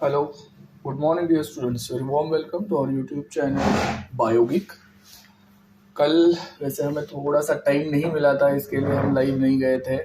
Hello, good morning dear students. Very warm welcome to our YouTube channel BioGeek. कल वैसे हमें थोड़ा सा टाइम नहीं मिला था, इसके लिए हम लाइव नहीं गए थे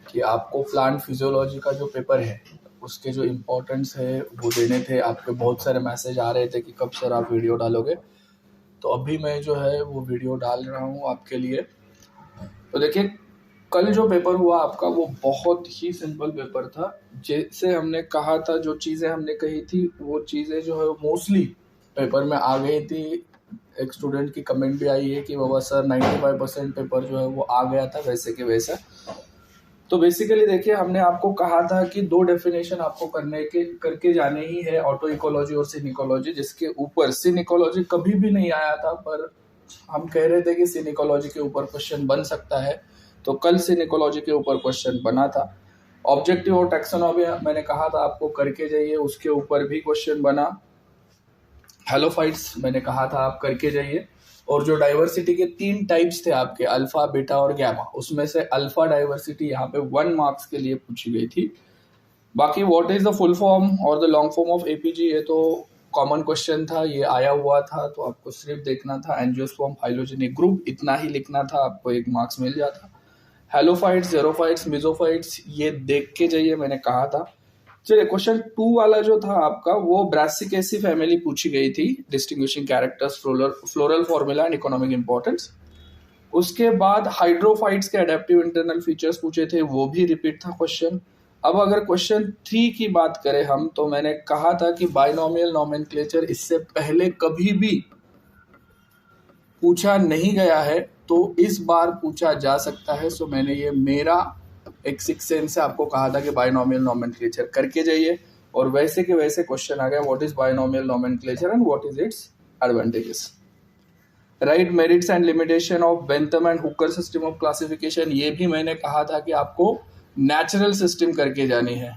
कि आपको प्लांट फिजियोलॉजी का जो पेपर है उसके जो इम्पोर्टेंस है वो देने थे। आपके बहुत सारे मैसेज आ रहे थे कि कब सर आप वीडियो डालोगे, तो अभी मैं जो है वो वीडियो डाल रहा हूँ आपके लिए। तो देखिए, कल जो पेपर हुआ आपका वो बहुत ही सिंपल पेपर था। जैसे हमने कहा था, जो चीज़ें हमने कही थी वो चीज़ें जो है मोस्टली पेपर में आ गई थी। एक स्टूडेंट की कमेंट भी आई है कि बाबा सर 95% पेपर जो है वो आ गया था वैसे के वैसा। तो बेसिकली देखिए, हमने आपको कहा था कि दो डेफिनेशन आपको करके जाने ही है, ऑटो इकोलॉजी और सिन इकोलॉजी, जिसके ऊपर सिन इकोलॉजी कभी भी नहीं आया था, पर हम कह रहे थे कि सिन इकोलॉजी के ऊपर क्वेश्चन बन सकता है। तो कल सिन इकोलॉजी के ऊपर क्वेश्चन बना था। ऑब्जेक्टिव और टैक्सोनॉमी मैंने कहा था आपको करके जाइए, उसके ऊपर भी क्वेश्चन बना। हेलोफाइट्स मैंने कहा था आप करके जाइए। और जो डाइवर्सिटी के 3 टाइप्स थे आपके, अल्फा, बीटा और गैमा, उसमें से अल्फा डाइवर्सिटी यहाँ पे 1 मार्क्स के लिए पूछी गई थी। बाकी what is the full form और the long form of APG, ये तो कॉमन क्वेश्चन था, ये आया हुआ था, तो आपको सिर्फ देखना था। एंजियोस्पर्म फाइलोजेनिक ग्रुप, इतना ही लिखना था, आपको 1 मार्क्स मिल जाता। हेलोफाइट्स, जेरोफाइट्स, मिजोफाइट्स, ये देख के जाइए, मैंने कहा था। चलिए, क्वेश्चन 2 वाला जो था आपका वो ब्रासिकेसी फैमिली पूछी गई थी, distinguishing characters, floral formula and economic importance. उसके बाद हाइड्रोफाइट्स के एडेप्टिव इंटरनल फीचर्स पूछे थे, वो भी रिपीट था क्वेश्चन। अब अगर क्वेश्चन 3 की बात करें हम, तो मैंने कहा था कि बाइनोमियल नोमेनक्लेचर इससे पहले कभी भी पूछा नहीं गया है, तो इस बार पूछा जा सकता है। सो मैंने ये मेरा एक सिक्स सेंस से आपको कहा था कि बाइनोमियल नोमेनक्लेचर करके जाइए, और वैसे के वैसे क्वेश्चन आ गया, what is binomial nomenclature and what is its advantages. Right, merits and limitation of Bentham and Hooker system of classification, ये भी मैंने कहा था कि आपको नेचुरल सिस्टम करके जानी है।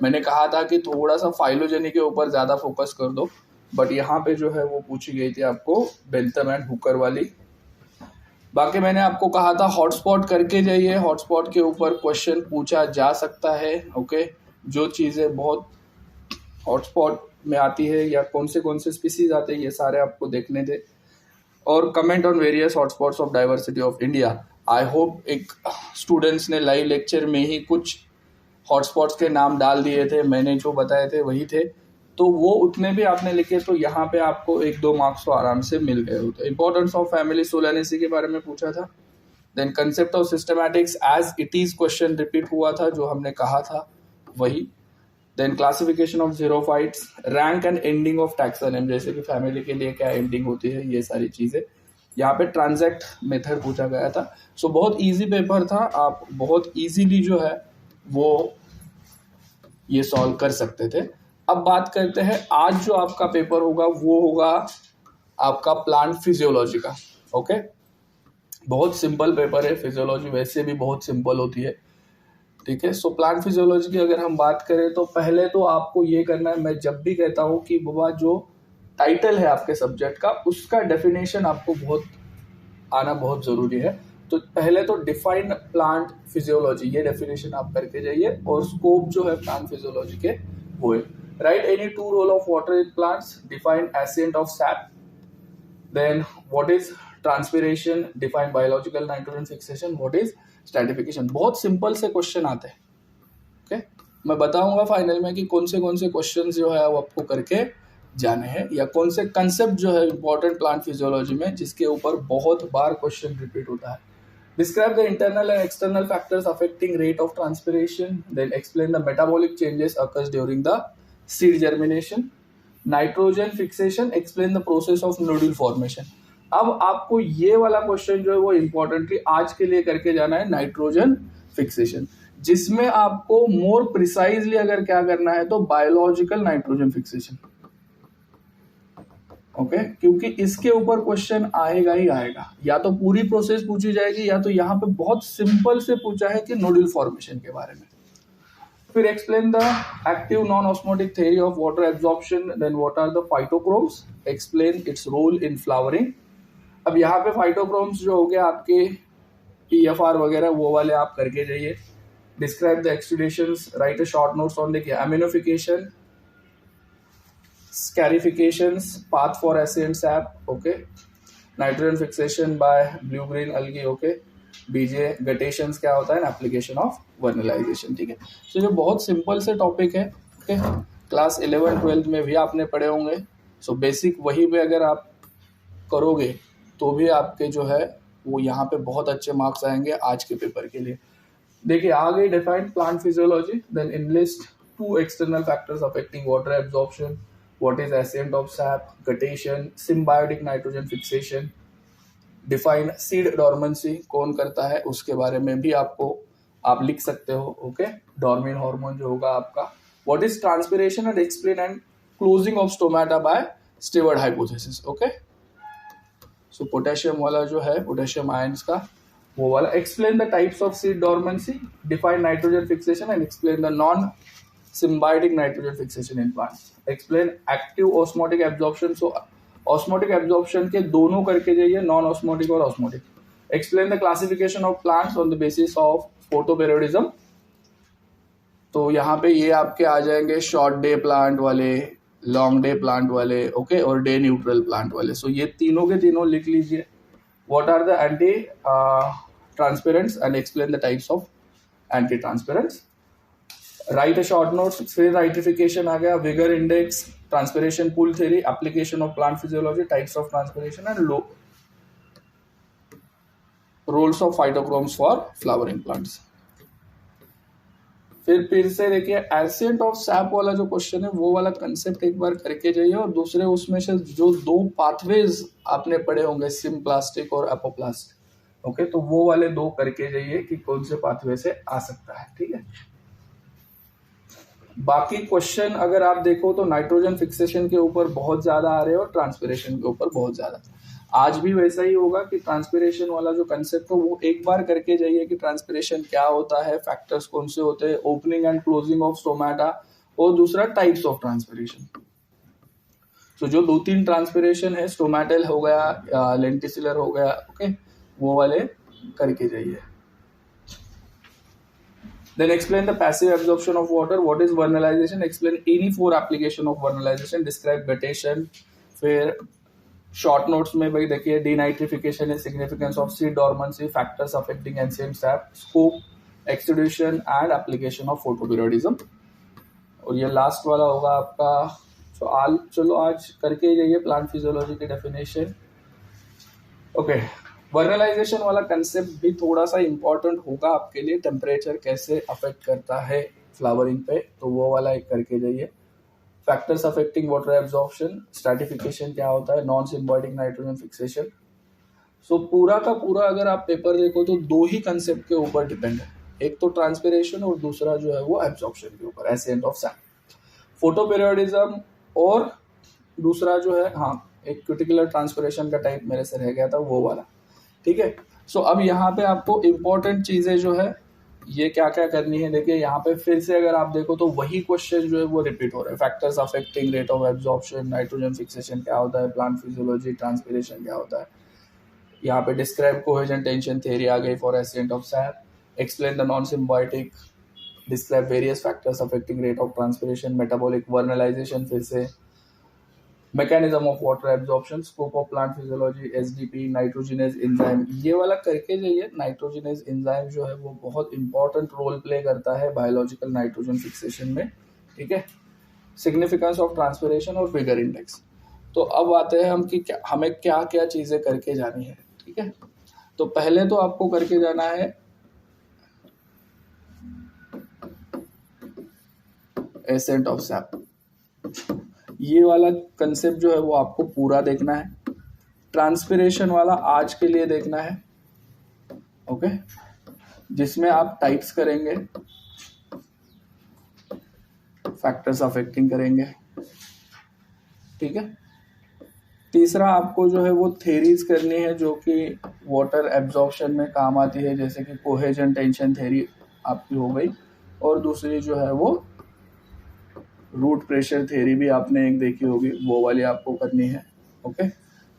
मैंने कहा था कि थोड़ा सा फाइलोजेनी के ऊपर ज़्यादा फोकस कर दो, बट यहाँ पे जो है वो पूछी गई थी आपको बेंथम एंड हुकर वाली। बाकी मैंने आपको कहा था हॉटस्पॉट करके जाइए, हॉटस्पॉट के ऊपर क्वेश्चन पूछा जा सकता है। ओके, जो चीज़ें बहुत हॉटस्पॉट में आती है या कौन से स्पीसीज आते हैं, ये सारे आपको देखने थे। और comment on various hotspots of diversity of India. I hope एक स्टूडेंट्स ने लाइव लेक्चर में ही कुछ हॉटस्पॉट्स के नाम डाल दिए थे, मैंने जो बताए थे वही थे, तो वो उतने भी आपने लिखे, तो यहाँ पे आपको 1-2 मार्क्स तो आराम से मिल गए होते। इंपॉर्टेंस ऑफ फैमिली सोलेनेसी के बारे में पूछा था। Then concept of systematics as it is question repeat हुआ था, जो हमने कहा था वही। Then classification of xerophytes, rank and ending of taxonomy, जैसे कि फैमिली के लिए क्या एंडिंग होती है, ये सारी चीज़ें। यहाँ पे ट्रांजैक्ट मेथड पूछा गया था। सो बहुत इजी पेपर था, आप बहुत इजीली जो है वो ये सॉल्व कर सकते थे। अब बात करते हैं, आज जो आपका पेपर होगा वो होगा आपका प्लांट फिजियोलॉजी का। ओके, बहुत सिंपल पेपर है, फिजियोलॉजी वैसे भी बहुत सिंपल होती है, ठीक है। सो प्लांट फिजियोलॉजी की अगर हम बात करें, तो पहले तो आपको ये करना है, मैं जब भी कहता हूँ कि बाबा जो टाइटल है आपके सब्जेक्ट का, उसका डेफिनेशन आपको आना बहुत जरूरी है। तो पहले तो डिफाइन प्लांट फिजियोलॉजी, ये डेफिनेशन आप करके जाइए, और स्कोप जो है प्लांट फिजियोलॉजी के वो है। Write any 2 role of water in plants, define ascent of sap, then what is transpiration, define biological nitrogen fixation, what is stratification. बहुत सिंपल से क्वेश्चन आते हैं। ओके, मैं बताऊंगा फाइनल में कि कौन से क्वेश्चन जो है वो आपको करके जाने हैं, या कौन से कंसेप्ट जो है इंपॉर्टेंट प्लांट फिजियोलॉजी में जिसके ऊपर बहुत बार क्वेश्चन रिपीट होता है। Describe the internal and external factors affecting rate of transpiration, then explain the metabolic changes occurs during the seed germination. Nitrogen fixation, explain the process of nodule formation. अब आपको ये वाला क्वेश्चन जो है वो importantly आज के लिए करके जाना है, नाइट्रोजन फिक्सेशन, जिसमें आपको मोर प्रिसाइजली अगर क्या करना है तो बायोलॉजिकल नाइट्रोजन फिक्सेशन। ओके, क्योंकि इसके ऊपर क्वेश्चन आएगा ही आएगा, या तो पूरी प्रोसेस पूछी जाएगी, या तो यहाँ पे बहुत सिंपल से पूछा है कि नोड्यूल फॉर्मेशन के बारे में। फिर explain the active non osmotic theory of water absorption, then what are the phytochromes, explain its role in flowering. अब यहाँ पे फाइटोक्रोम्स जो हो गए आपके EFR वगैरह, वो वाले आप करके जाइए। Describe the exudations, write a short notes on the ammonification, scarifications, path for acid sap, okay, nitrogen fixation by blue green algae, okay, vegetations क्या होता है, एप्लीकेशन ऑफ वर्नलाइजेशन, ठीक है। तो ये बहुत सिंपल से टॉपिक है, ओके, क्लास 11-12 में भी आपने पढ़े होंगे। सो बेसिक वही पे अगर आप करोगे तो भी आपके जो है वो यहाँ पे बहुत अच्छे मार्क्स आएंगे आज के पेपर के लिए। देखिए आ गई defined plant physiology, then enlist 2 external factors affecting water absorption, what is ascent of sap, guttation, symbiotic nitrogen fixation, define seed dormancy कौन करता है उसके बारे में भी आपको आप लिख सकते हो, ओके, डॉर्मिन हार्मोन जो होगा आपका, what is transpiration and explain and closing of stomata by steward hypothesis, okay. So potassium वाला जो है पोटेशियम आयंस का वो वाला, explain the types of seed dormancy, define nitrogen fixation and explain the non symbiotic nitrogen fixation in plants, explain active osmotic absorption, so osmotic absorption के दोनों करके जाइए, नॉन ऑस्मोटिक और osmotic, explain the classification of plants on the basis of photoperiodism, तो यहाँ पे ये आपके आ जाएंगे शॉर्ट डे प्लांट वाले, लॉन्ग डे प्लांट वाले, ओके, और डे न्यूट्रल प्लांट वाले। सो ये तीनों के तीनों लिख लीजिए। What are the anti transparents and explain the types of anti transparents, write a short notes, फिर राइटिफिकेशन आ गया, vigour index, transpiration pull theory, application of plant physiology, types of transpiration and roles of phytochromes for flowering plants. फिर से देखिए accent of SAP वाला जो question है वो वाला कंसेप्ट एक बार करके जाइए, और दूसरे उसमें से जो 2 पाथवेज आपने पढ़े होंगे सिम्प्लास्टिक और एपोप्लास्ट, ओके, तो वो वाले 2 करके जाइए कि कौन से पाथवे से आ सकता है, ठीक है। बाकी क्वेश्चन अगर आप देखो तो नाइट्रोजन फिक्सेशन के ऊपर बहुत ज्यादा आ रहे हैं और ट्रांसपिरेशन के ऊपर बहुत ज्यादा। आज भी वैसा ही होगा कि ट्रांसपिरेशन वाला जो कंसेप्ट हो वो एक बार करके जाइए कि ट्रांसपिरेशन क्या होता है, फैक्टर्स कौन से होते हैं, opening and closing of stomata, और दूसरा टाइप्स ऑफ ट्रांसपिरेशन। तो जो 2-3 ट्रांसपिरेशन है, स्टोमेटल हो गया, लेंटिसिलर हो गया, ओके, वो वाले करके जाइए। Then explain the passive absorption of water. What is vernalization? Explain any 4 application of vernalization. Describe guttation. फिर short notes में भाई देखिए denitrification is significance of seed dormancy, factors affecting enzyme sap, scope, extrusion and application of photoperiodism. और ये last वाला होगा आपका। चलो आज करके जाइए प्लांट फिजियोलॉजी की डेफिनेशन, ओके। वर्नलाइजेशन वाला कंसेप्ट भी थोड़ा सा इंपॉर्टेंट होगा आपके लिए, टेम्परेचर कैसे अफेक्ट करता है फ्लावरिंग पे, तो वो वाला एक करके जाइए। Factors affecting water absorption, stratification क्या होता है, नॉन सिम्बायोटिक नाइट्रोजन फिक्सेशन। सो पूरा का पूरा अगर आप पेपर देखो तो 2 ही कंसेप्ट के ऊपर डिपेंड है, एक तो ट्रांसपिरेशन और दूसरा जो है वो एब्जॉर्प्शन के ऊपर, एसेंट ऑफ सैप, फोटोपेरियोडिज्म, और दूसरा जो है हाँ एक क्यूटिकुलर ट्रांसपिरेशन का टाइप मेरे से रह गया था वो वाला, ठीक है। सो अब यहाँ पे आपको इम्पोर्टेंट चीजें जो है ये क्या क्या करनी है, देखिए यहाँ पे फिर से अगर आप देखो तो वही क्वेश्चन जो है वो रिपीट हो रहा है। Factors affecting rate of absorption, nitrogen fixation क्या होता है, प्लांट फिजियोलॉजी, ट्रांसपिरेशन क्या होता है। यहाँ पे डिस्क्राइब कोहेजन टेंशन थ्योरी आ गई for accent of SAP, explain the non symbiotic, describe various factors affecting rate of transpiration, metabolic vernalization, फिर से mechanism of water absorption, scope of plant physiology, SDP, nitrogenase enzyme, ये वाला करके जाइए। Nitrogenase enzyme जो है वो बहुत इंपॉर्टेंट रोल प्ले करता है बायोलॉजिकल नाइट्रोजन फिक्सेशन में, ठीक है। सिग्निफिकेंस ऑफ ट्रांसपिरेशन और विगर इंडेक्स। तो अब आते हैं हम कि हमें क्या क्या चीजें करके जानी है, ठीक है। तो पहले तो आपको करके जाना है एसेंट ऑफ सैप, ये वाला कंसेप्ट जो है वो आपको पूरा देखना है। ट्रांसपिरेशन वाला आज के लिए देखना है, ओके, जिसमें आप टाइप्स करेंगे, फैक्टर्स अफेक्टिंग करेंगे, ठीक है। तीसरा आपको जो है वो थेरीज करनी है जो कि वाटर एब्जॉर्प्शन में काम आती है, जैसे कि कोहेजन टेंशन थेरी आपकी हो गई, और दूसरी जो है वो रूट प्रेशर थ्योरी भी आपने एक देखी होगी, वो वाली आपको करनी है, ओके।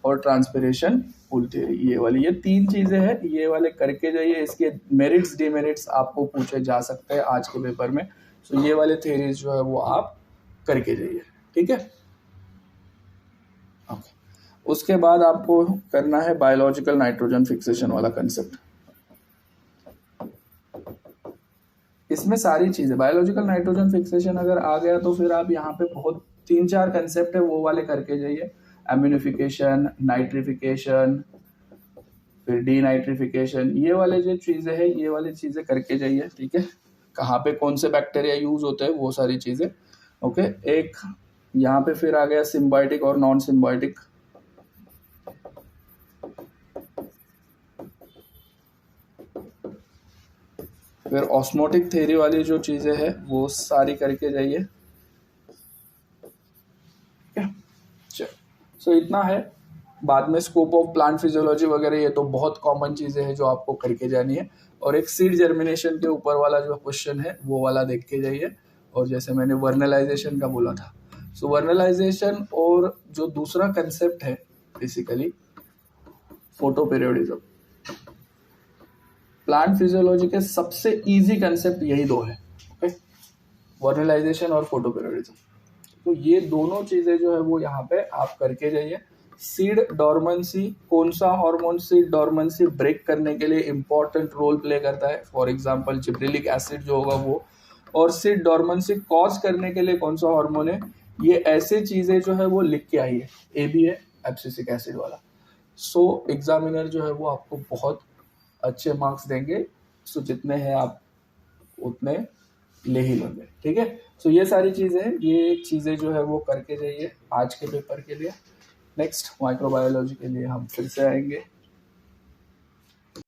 और ट्रांसपिरेशन पूल थ्योरी, ये वाली, ये 3 चीजें हैं, ये वाले करके जाइए। इसके मेरिट्स डिमेरिट्स आपको पूछे जा सकते हैं आज के पेपर में, सो ये वाले थ्योरीज जो है वो आप करके जाइए, ठीक है। ओके, उसके बाद आपको करना है बायोलॉजिकल नाइट्रोजन फिक्सेशन वाला कंसेप्ट। इसमें सारी चीजें बायोलॉजिकल नाइट्रोजन फिक्सेशन अगर आ गया तो फिर आप यहाँ पे बहुत 3-4 कंसेप्ट है वो वाले करके जाइए। एम्यूनिफिकेशन, नाइट्रिफिकेशन, फिर डीनाइट्रिफिकेशन, ये वाले जो चीजें है ये वाली चीजें करके जाइए, ठीक है। कहाँ पे कौन से बैक्टीरिया यूज होते हैं वो सारी चीजें। ओके, एक यहाँ पे फिर आ गया सिम्बायोटिक और नॉन सिम्बायोटिक। फिर ऑस्मोटिक थ्योरी वाली जो चीजें है वो सारी करके जाइए। सो इतना है। बाद में स्कोप ऑफ प्लांट फिजियोलॉजी वगैरह ये तो बहुत कॉमन चीजें हैं जो आपको करके जानी है। और एक सीड जर्मिनेशन के ऊपर वाला जो क्वेश्चन है वो वाला देख के जाइए। और जैसे मैंने वर्नलाइजेशन का बोला था, सो वर्नलाइजेशन और जो दूसरा कंसेप्ट है basically photo periodism, plant physiology के सबसे इजी कंसेप्ट यही दो है। ओके, वर्नलाइजेशन और फोटो पीरियोडिज्म। तो ये दोनों चीजें जो है वो यहाँ पे आप करके जाइए। सीड डॉर्मेंसी, कौन सा हार्मोन सीड डॉर्मेंसी ब्रेक करने के लिए इंपॉर्टेंट रोल प्ले करता है, फॉर एग्जांपल जिब्रेलिक एसिड जो होगा वो। और सीड डॉर्मेंसी कॉज करने के लिए कौन सा हार्मोन है, ये ऐसे चीजें जो है वो लिख के आई है। ए बी है एब्सिसिक एसिड वाला। सो एग्जामिनर जो है वो आपको बहुत अच्छे मार्क्स देंगे। सो जितने हैं आप उतने ले ही लोगे, ठीक है। सो ये सारी चीज़ें हैं, ये चीज़ें जो है वो करके जाइए आज के पेपर के लिए। नेक्स्ट माइक्रोबायोलॉजी के लिए हम फिर से आएंगे।